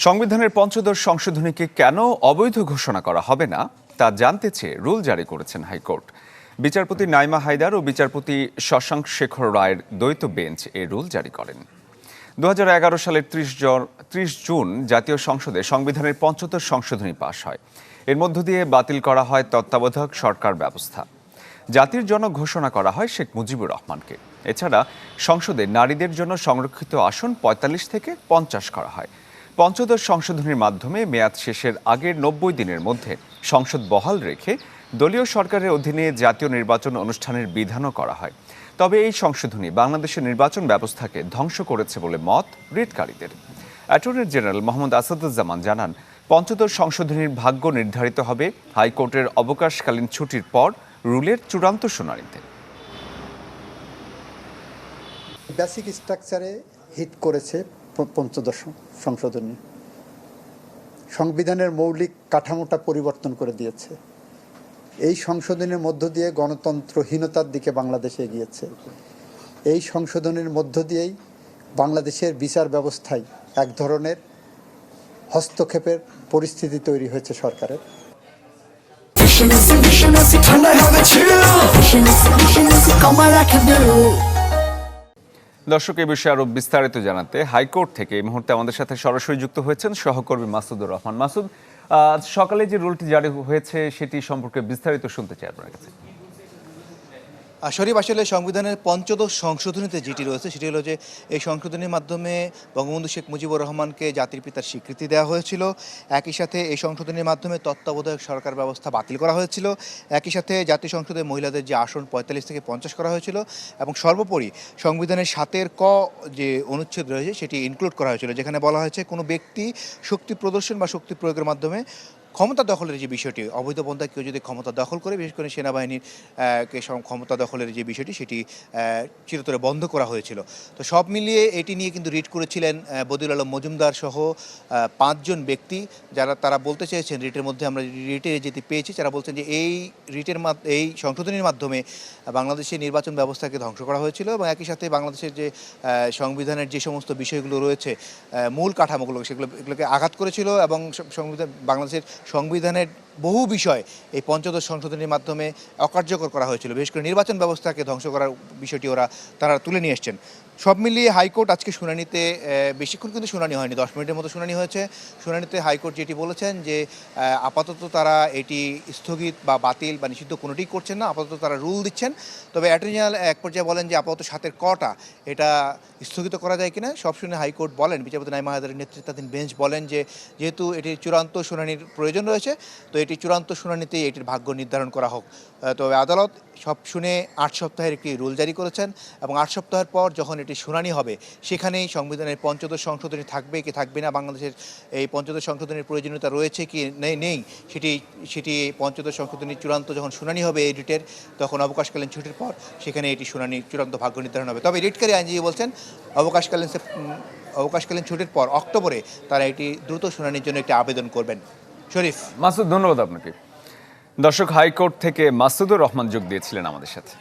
সংবিধানের পঞ্চদশ সংশোধনীকে কেন অবৈধ ঘোষণা করা হবে না তা জানতে চেয়ে রুল জারি করেছেন হাইকোর্ট। বিচারপতি নাইমা হায়দার ও বিচারপতি শশাঙ্ক শেখর রায়ের দ্বৈত বেঞ্চ এই রুল জারি করেন। 2011 সালের 30 জুন জাতীয় সংসদে সংবিধানের পঞ্চদশ সংশোধনী পাশ হয়। এর মধ্য দিয়ে বাতিল করা হয় তত্ত্বাবধায়ক সরকার ব্যবস্থা। জাতির জনক ঘোষণা করা হয় শেখ মুজিবুর রহমানকে। এছাড়া সংসদে নারীদের জন্য সংরক্ষিত আসন 45 থেকে 50 করা হয়। পঞ্চদশ সংশোধনীর মাধ্যমে মেয়াদ শেষের আগের 90 দিনের মধ্যে সংসদ বহাল রেখে দলীয় সরকারের অধীনে জাতীয় নির্বাচন অনুষ্ঠানের বিধানও করা হয়। তবে এই সংশোধনী বাংলাদেশের নির্বাচন ব্যবস্থাকে ধ্বংস করেছে বলে মত রিটকারীদের। অ্যাটর্নি জেনারেল মোহাম্মদ আসাদুজ্জামান জানান, পঞ্চদশ সংশোধনীর ভাগ্য নির্ধারিত হবে হাইকোর্টের অবকাশকালীন ছুটির পর রুলের চূড়ান্ত শুনানিতে। বেসিক স্ট্রাকচারে হিট করেছে পঞ্চদশ সংশোধনী, সংবিধানের মৌলিক কাঠামোটা পরিবর্তন করে দিয়েছে। এই সংশোধনের মধ্য দিয়ে গণতন্ত্রহীনতার দিকে বাংলাদেশ এগিয়েছে। এই সংশোধনের মধ্য দিয়েই বাংলাদেশের বিচার ব্যবস্থায় এক ধরনের হস্তক্ষেপের পরিস্থিতি তৈরি হয়েছে সরকারের। দর্শক, এই বিষয়ে আরো বিস্তারিত জানাতে হাইকোর্ট থেকে এই মুহূর্তে আমাদের সাথে সরাসরি যুক্ত হয়েছেন সহকর্মী মাসুদুর রহমান। মাসুদ, সকালে যে রুলটি জারি হয়েছে সেটি সম্পর্কে বিস্তারিত শুনতে চাই আপনার কাছে। শরীফ, আসলে সংবিধানের পঞ্চদশ সংশোধনীতে যেটি রয়েছে সেটি হলো যে এই সংশোধনীর মাধ্যমে বঙ্গবন্ধু শেখ মুজিবুর রহমানকে জাতির পিতার স্বীকৃতি দেওয়া হয়েছিল। একই সাথে এই সংশোধনীর মাধ্যমে তত্ত্বাবধায়ক সরকার ব্যবস্থা বাতিল করা হয়েছিল। একই সাথে জাতীয় সংসদে মহিলাদের যে আসন 45 থেকে 50 করা হয়েছিল এবং সর্বোপরি সংবিধানের 7 ক যে অনুচ্ছেদ রয়েছে সেটি ইনক্লুড করা হয়েছিল, যেখানে বলা হয়েছে কোনো ব্যক্তি শক্তি প্রদর্শন বা শক্তি প্রয়োগের মাধ্যমে ক্ষমতা দখলের যে বিষয়টি, অবৈধ পন্থায় কেউ যদি ক্ষমতা দখল করে, বিশেষ করে সেনাবাহিনীর ক্ষমতা দখলের যে বিষয়টি সেটি চিরতরে বন্ধ করা হয়েছিল। তো সব মিলিয়ে এটি নিয়ে কিন্তু রিট করেছিলেন বদিউল আলম মজুমদার সহ 5 জন ব্যক্তি, যারা তারা বলতে চেয়েছেন রিটের মধ্যে আমরা রিটের যেটি পেয়েছি, যারা বলছেন যে এই সংশোধনীর মাধ্যমে বাংলাদেশের নির্বাচন ব্যবস্থাকে ধ্বংস করা হয়েছিল এবং একই সাথে বাংলাদেশের যে সংবিধানের যে সমস্ত বিষয়গুলো রয়েছে, মূল কাঠামোগুলো, এগুলোকে আঘাত করেছিল এবং বাংলাদেশের সংবিধানের বহু বিষয় এই পঞ্চদশ সংশোধনীর মাধ্যমে অকার্যকর করা হয়েছিল। বিশেষ করে নির্বাচন ব্যবস্থাকে ধ্বংস করার বিষয়টি তারা তুলে নিয়ে এসছেন। সব মিলিয়ে হাইকোর্ট আজকে শুনানিতে বেশিক্ষণ কিন্তু শুনানি হয়নি, 10 মিনিটের মতো শুনানি হয়েছে। শুনানিতে হাইকোর্ট যেটি বলেছেন যে আপাতত তারা এটি স্থগিত বা বাতিল বা নিষিদ্ধ কোনোটিই করছেন না, আপাতত তারা রুল দিচ্ছেন। তবে অ্যাটর্নি জেনারেল এক পর্যায়ে বলেন যে আপাতত 7 কটা এটা স্থগিত করা যায় কিনা। সব শুনে হাইকোর্ট বলেন, বিচারপতি নাইমা হায়দারের নেতৃত্বাধীন বেঞ্চ বলেন যে যেহেতু এটির চূড়ান্ত শুনানির প্রয়োজন রয়েছে, তো এটি চূড়ান্ত শুনানিতেই এটির ভাগ্য নির্ধারণ করা হোক। তবে আদালত সব শুনে 8 সপ্তাহের একটি রুল জারি করেছেন এবং 8 সপ্তাহের পর যখন এটি শুনানি হবে সেখানেই সংবিধানের পঞ্চদশ সংশোধনী থাকবে কি থাকবে না, বাংলাদেশের এই পঞ্চদশ সংশোধনীর প্রয়োজনীয়তা রয়েছে কি নেই সেটি পঞ্চদশ সংশোধনীর চূড়ান্ত যখন শুনানি হবে এই রিটের, তখন অবকাশকালীন ছুটির পর সেখানে এটি শুনানি চূড়ান্ত ভাগ্য নির্ধারণ হবে। তবে রিটকারী আইনজীবী বলছেন অবকাশকালীন ছুটির পর অক্টোবরে তারা এটি দ্রুত শুনানির জন্য একটি আবেদন করবেন। শরীফ। মাসুদ, ধন্যবাদ আপনাকে। দর্শক, হাইকোর্ট থেকে মাসুদুর রহমান যোগ দিয়েছিলেন আমাদের সাথে।